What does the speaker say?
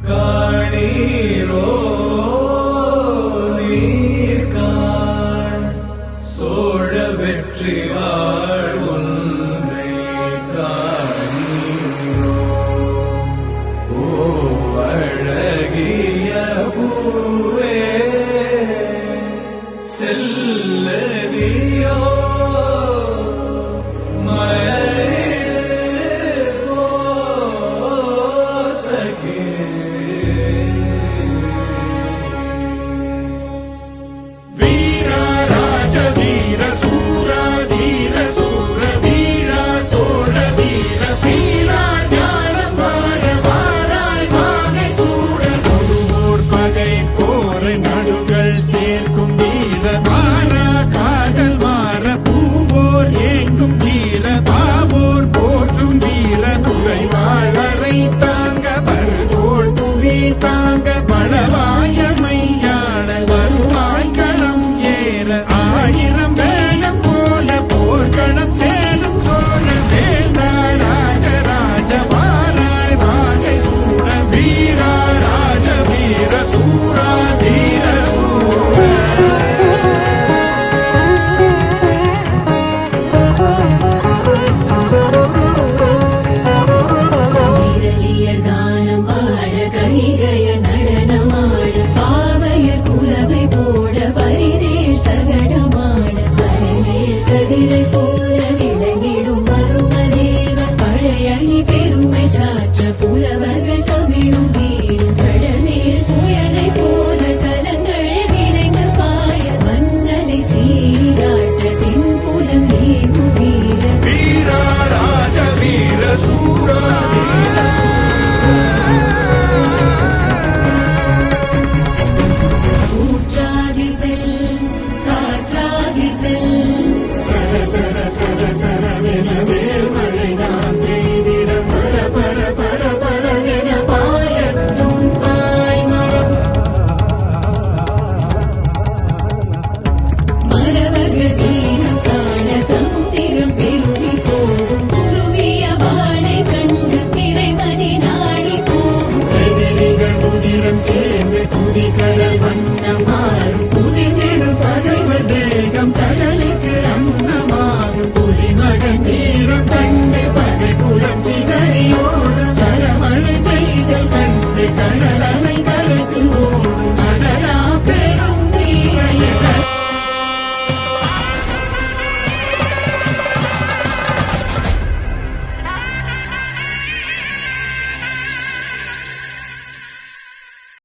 காணீரோ நீர்காண் சோழ வெற்றியாள் ஒன்றை காணீரோ ஓ அழகிய பூவே செல்லதியோ சேர்க்கும் வீர மாறா காதல் மாற பூவோர் ஏங்கும் வீர பாவோர் போற்றும் வீர குறைவாழரை தாங்க பருதோள் புவி தாங்க பலவாயமையான வருவாய் களம் ஏற ஆயிரம் வேளம் போல போர்க்களம் சேரும் சோழ வேண்டா ராஜராஜ வாராய் வாகை சூட வீரா ராஜ வீர சூரா தீர பெருமை சாற்ற புலவர்கள் தமிழும் வீரும் கடலில் புயலை போல கலங்கள் விரைந்து பாய மன்னலை சீராட்ட தென்புலம் ஏகும் வீர வீரா ராஜ வீர சூரா கூற்றாதி செல் காற்றாதி செல் சர சர சர சரவென வேல் மழைதான் பெய்திட பர பர பர பரவென பாயட்டும் பாய்மரம் மறவர்கள் தீரம் காண சமுதிரம் பெருகி போகும் குருவிய வாழை கண்டு திரைமதி நாடி போகும் எதிரிகள் உதிரம் சேர்ந்து குதிகடல் வந்த